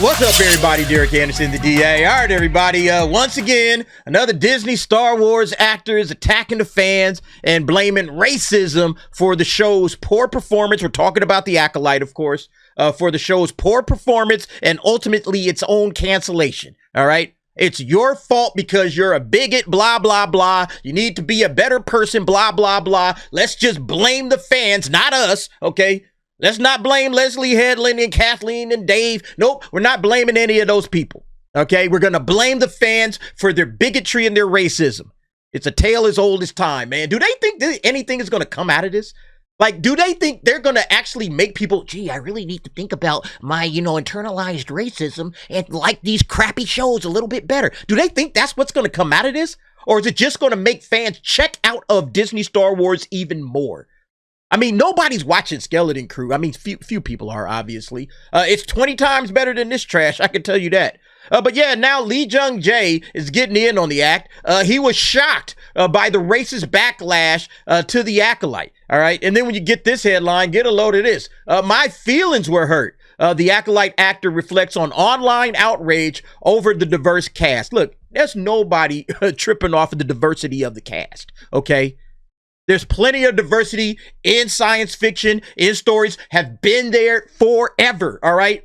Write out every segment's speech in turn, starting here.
What's up, everybody? Derek Anderson, the DA. All right, everybody. Once again, another Disney Star Wars actor is attacking the fans and blaming racism for the show's poor performance. We're talking about the Acolyte, of course, for the show's poor performance and ultimately its own cancellation. All right. It's your fault because you're a bigot, blah, blah, blah. You need to be a better person, blah, blah, blah. Let's just blame the fans, not us, okay? Let's not blame Leslie Headland and Kathleen and Dave. Nope, we're not blaming any of those people, okay? We're going to blame the fans for their bigotry and their racism. It's a tale as old as time, man. Do they think that anything is going to come out of this? Like, do they think they're going to actually make people, gee, I really need to think about my, internalized racism and like these crappy shows a little bit better? Do they think that's what's going to come out of this? Or is it just going to make fans check out of Disney Star Wars even more? I mean, nobody's watching Skeleton Crew. I mean, few people are, obviously. It's 20 times better than this trash, I can tell you that. But yeah, now Lee Jung Jae is getting in on the act. He was shocked by the racist backlash to the Acolyte. All right. And then when you get this headline, get a load of this. My feelings were hurt. The Acolyte actor reflects on online outrage over the diverse cast. Look, there's nobody tripping off of the diversity of the cast. OK. There's plenty of diversity in science fiction, in stories, have been there forever, all right?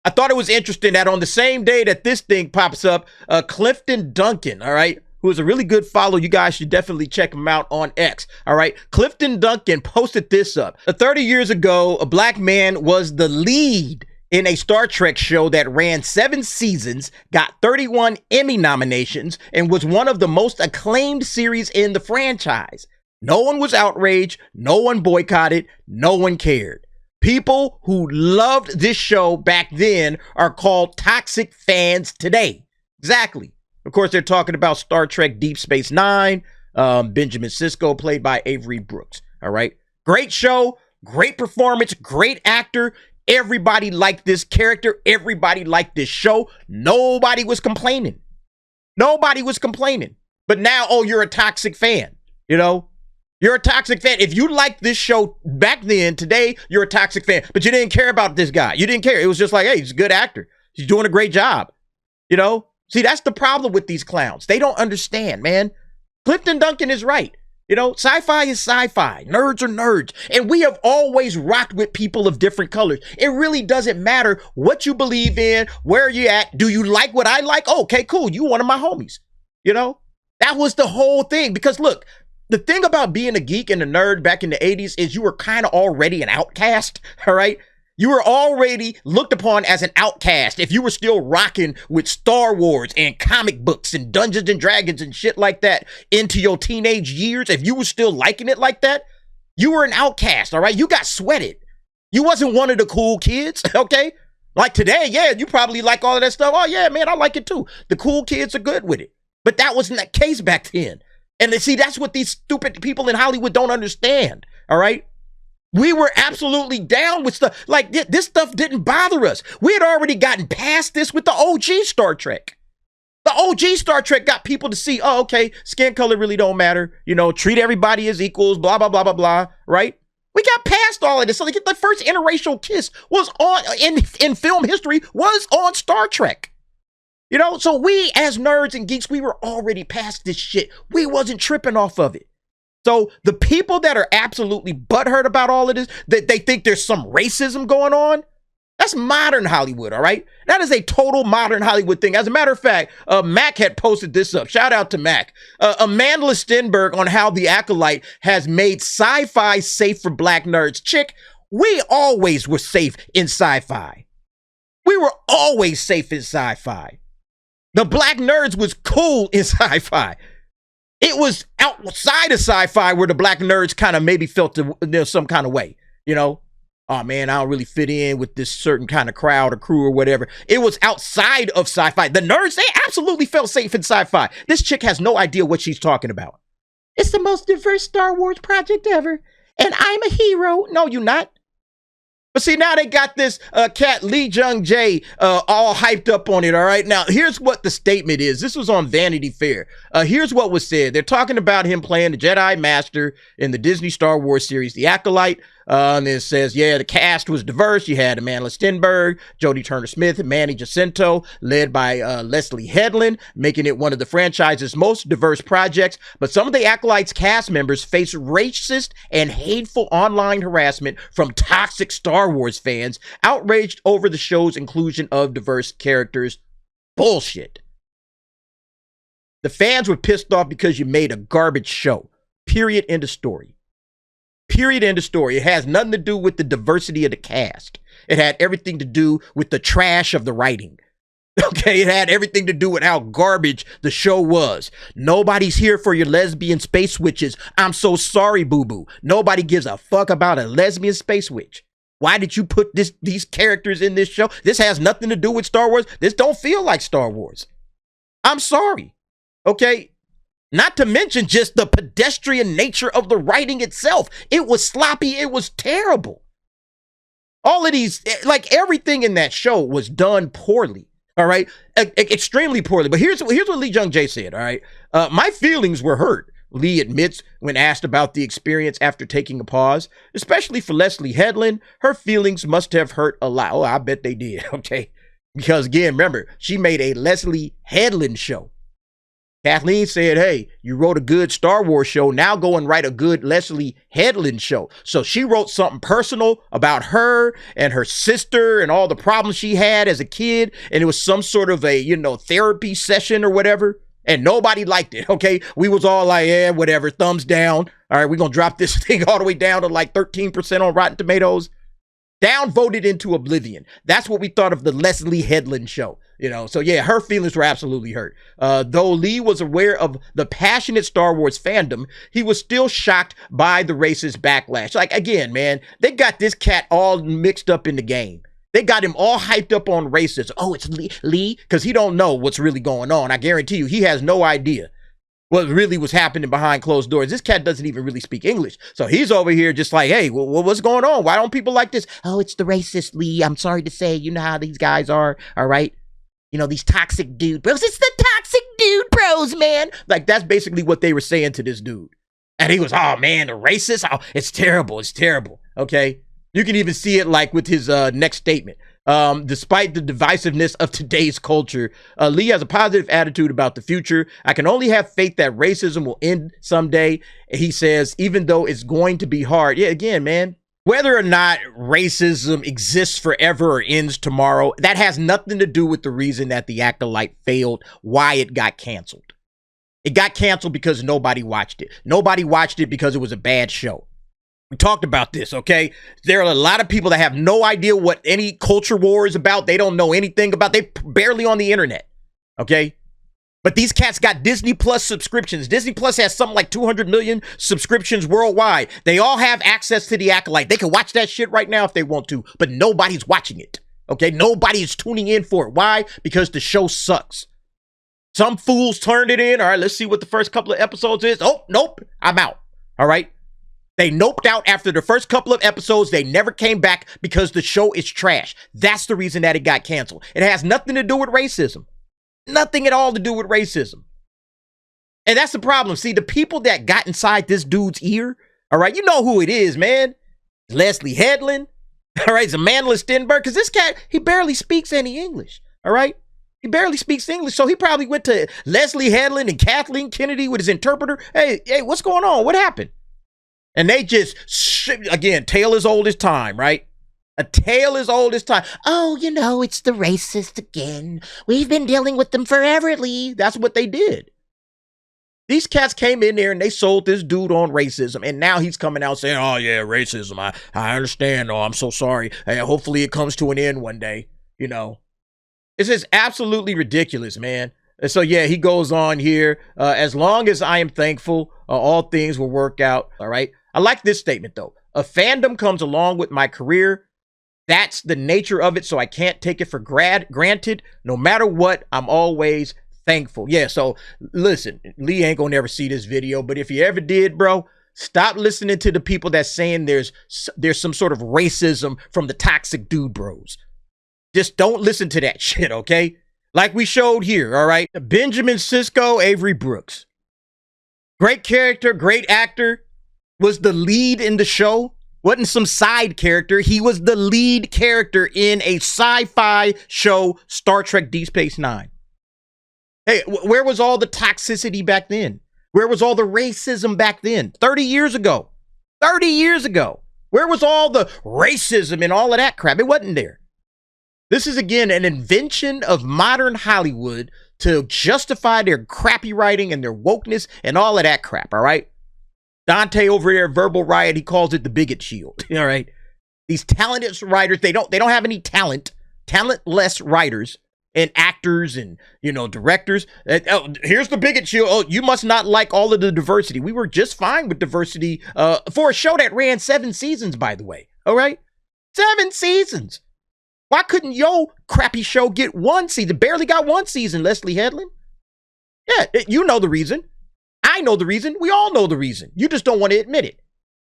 I thought it was interesting that on the same day that this thing pops up, Clifton Duncan, all right, who is a really good follow. You guys should definitely check him out on X, all right? Clifton Duncan posted this up. 30 years ago, a black man was the lead in a Star Trek show that ran 7 seasons, got 31 Emmy nominations, and was one of the most acclaimed series in the franchise. No one was outraged. No one boycotted. No one cared. People who loved this show back then are called toxic fans today. Exactly. Of course, they're talking about Star Trek Deep Space Nine. Benjamin Sisko, played by Avery Brooks. All right. Great show. Great performance. Great actor. Everybody liked this character. Everybody liked this show. Nobody was complaining. Nobody was complaining. But now, oh, you're a toxic fan. You're a toxic fan. If you liked this show back then, today, you're a toxic fan. But you didn't care about this guy. You didn't care. It was just like, hey, he's a good actor. He's doing a great job. See, that's the problem with these clowns. They don't understand, man. Clifton Duncan is right. Sci-fi is sci-fi. Nerds are nerds. And we have always rocked with people of different colors. It really doesn't matter what you believe in, where you're at. Do you like what I like? Oh, okay, cool. You one of my homies. That was the whole thing. Because look, the thing about being a geek and a nerd back in the 80s is you were kind of already an outcast, all right? You were already looked upon as an outcast if you were still rocking with Star Wars and comic books and Dungeons and Dragons and shit like that into your teenage years. If you were still liking it like that, you were an outcast, all right? You got sweated. You wasn't one of the cool kids, okay? Like today, yeah, you probably like all of that stuff. Oh, yeah, man, I like it too. The cool kids are good with it. But that wasn't the case back then. And see, that's what these stupid people in Hollywood don't understand, all right? We were absolutely down with stuff. Like, this stuff didn't bother us. We had already gotten past this with the OG Star Trek. The OG Star Trek got people to see, oh, okay, skin color really don't matter. Treat everybody as equals, blah, blah, blah, blah, blah, right? We got past all of this. So like, the first interracial kiss was in film history was on Star Trek. So we as nerds and geeks, we were already past this shit. We wasn't tripping off of it. So the people that are absolutely butthurt about all of this, that they think there's some racism going on, that's modern Hollywood, all right? That is a total modern Hollywood thing. As a matter of fact, Mac had posted this up. Shout out to Mac. Amanda Stenberg on how the Acolyte has made sci-fi safe for black nerds. Chick, we always were safe in sci-fi. We were always safe in sci-fi. The black nerds was cool in sci-fi. It was outside of sci-fi where the black nerds kind of maybe felt some kind of way, Oh man, I don't really fit in with this certain kind of crowd or crew or whatever. It was outside of sci-fi. The nerds, they absolutely felt safe in sci-fi. This chick has no idea what she's talking about. It's the most diverse Star Wars project ever. And I'm a hero. No, you're not. But see, now they got this cat, Lee Jung Jae, all hyped up on it, all right? Now, here's what the statement is. This was on Vanity Fair. Here's what was said. They're talking about him playing the Jedi Master in the Disney Star Wars series, The Acolyte. And it says, yeah, the cast was diverse. You had Amanda Stenberg, Jodie Turner-Smith, and Manny Jacinto, led by Leslie Headland, making it one of the franchise's most diverse projects. But some of the Acolyte's cast members face racist and hateful online harassment from toxic Star Wars fans, outraged over the show's inclusion of diverse characters. Bullshit. The fans were pissed off because you made a garbage show. Period. End of story. Period. End of story. It has nothing to do with the diversity of the cast. It had everything to do with the trash of the writing. Okay, it had everything to do with how garbage the show was. Nobody's here for your lesbian space witches. I'm so sorry, boo-boo. Nobody gives a fuck about a lesbian space witch. Why did you put these characters in this show? This has nothing to do with Star Wars. This don't feel like Star Wars. I'm sorry. Okay? Not to mention just the pedestrian nature of the writing itself. It was sloppy. It was terrible. All of these, like everything in that show was done poorly. All right. Extremely poorly. But here's what Lee Jung Jae said. All right. My feelings were hurt, Lee admits when asked about the experience after taking a pause, especially for Leslie Headland. Her feelings must have hurt a lot. Oh, I bet they did. Okay. Because again, remember, she made a Leslie Headland show. Kathleen said, hey, you wrote a good Star Wars show. Now go and write a good Leslie Headland show. So she wrote something personal about her and her sister and all the problems she had as a kid. And it was some sort of a, therapy session or whatever. And nobody liked it. Okay. We was all like, yeah, whatever. Thumbs down. All right. We're going to drop this thing all the way down to like 13% on Rotten Tomatoes. Downvoted into oblivion. That's what we thought of the Leslie Headland show. So yeah, her feelings were absolutely hurt. Though Lee was aware of the passionate Star Wars fandom, he was still shocked by the racist backlash. Like, again, man, they got this cat all mixed up in the game. They got him all hyped up on racism. Oh, it's Lee, because he don't know what's really going on. I guarantee you, he has no idea what really was happening behind closed doors. This cat doesn't even really speak English. So he's over here just like, hey, what's going on? Why don't people like this? Oh, it's the racist, Lee. I'm sorry to say, you know how these guys are, all right? These toxic dude bros. It's the toxic dude bros, man. Like, that's basically what they were saying to this dude. And he was, oh, man, the racist. Oh, it's terrible. It's terrible. Okay? You can even see it, like, with his next statement. Despite the divisiveness of today's culture, Lee has a positive attitude about the future. I can only have faith that racism will end someday. He says, even though it's going to be hard. Yeah, again, man, whether or not racism exists forever or ends tomorrow, that has nothing to do with the reason that the Acolyte failed, why it got canceled. It got canceled because nobody watched it. Nobody watched it because it was a bad show. We talked about this, okay? There are a lot of people that have no idea what any culture war is about. They don't know anything about. They barely on the internet, okay? But these cats got Disney Plus subscriptions. Disney Plus has something like 200 million subscriptions worldwide. They all have access to the Acolyte. They can watch that shit right now if they want to, but nobody's watching it, okay? Nobody's tuning in for it. Why? Because the show sucks. Some fools turned it in. All right, let's see what the first couple of episodes is. Oh, nope, I'm out, all right? They noped out after the first couple of episodes. They never came back because the show is trash. That's the reason that it got canceled. It has nothing to do with racism. Nothing at all to do with racism. And that's the problem. See, the people that got inside this dude's ear, all right, you know who it is, man. Leslie Headland, all right, it's Amanda Stenberg, because this cat, he barely speaks any English, all right? He barely speaks English, so he probably went to Leslie Headland and Kathleen Kennedy with his interpreter. Hey, what's going on? What happened? And they just, again, tale as old as time, right? A tale as old as time. Oh, it's the racist again. We've been dealing with them forever, Lee. That's what they did. These cats came in there and they sold this dude on racism. And now he's coming out saying, oh, yeah, racism. I understand. Oh, I'm so sorry. Hey, hopefully it comes to an end one day. It's just absolutely ridiculous, man. And so, yeah, he goes on here. As long as I am thankful, all things will work out. All right. I like this statement, though. A fandom comes along with my career. That's the nature of it, so I can't take it for granted. No matter what, I'm always thankful. Yeah, so listen, Lee ain't gonna never see this video, but if you ever did, bro, stop listening to the people that's saying there's some sort of racism from the toxic dude bros. Just don't listen to that shit, okay? Like we showed here, all right? Benjamin Sisko, Avery Brooks. Great character, great actor. Was the lead in the show. Wasn't some side character. He was the lead character in a sci-fi show, Star Trek Deep Space Nine. Hey, where was all the toxicity back then? Where was all the racism back then? 30 years ago. 30 years ago. Where was all the racism and all of that crap? It wasn't there. This is, again, an invention of modern Hollywood to justify their crappy writing and their wokeness and all of that crap, all right? Dante over there, Verbal Riot, he calls it the bigot shield, all right? These talented writers, they don't have any talent, talentless writers and actors and, directors. Oh, here's the bigot shield. Oh, you must not like all of the diversity. We were just fine with diversity for a show that ran 7 seasons, by the way, all right? 7 seasons. Why couldn't your crappy show get 1 season? Barely got 1 season, Leslie Headland. Yeah, you know the reason. I know the reason. We all know the reason. You just don't want to admit it.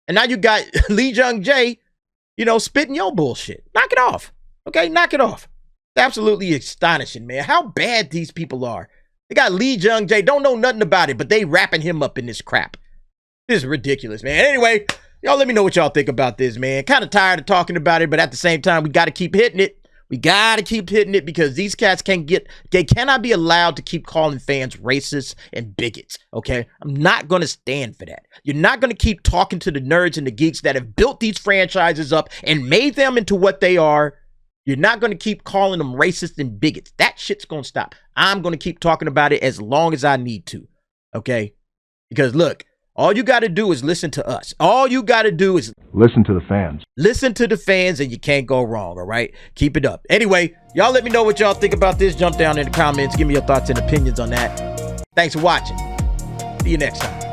And now you got Lee Jung Jae, spitting your bullshit. Knock it off. Okay, knock it off. Absolutely astonishing, man. How bad these people are. They got Lee Jung Jae, don't know nothing about it, but they wrapping him up in this crap. This is ridiculous, man. Anyway, y'all let me know what y'all think about this, man. Kind of tired of talking about it, but at the same time, we got to keep hitting it. We got to keep hitting it because these cats they cannot be allowed to keep calling fans racist and bigots, okay? I'm not going to stand for that. You're not going to keep talking to the nerds and the geeks that have built these franchises up and made them into what they are. You're not going to keep calling them racist and bigots. That shit's going to stop. I'm going to keep talking about it as long as I need to, okay? Because look, all you got to do is listen to us. All you got to do is listen to the fans. Listen to the fans and you can't go wrong, all right? Keep it up. Anyway, y'all let me know what y'all think about this. Jump down in the comments. Give me your thoughts and opinions on that. Thanks for watching. See you next time.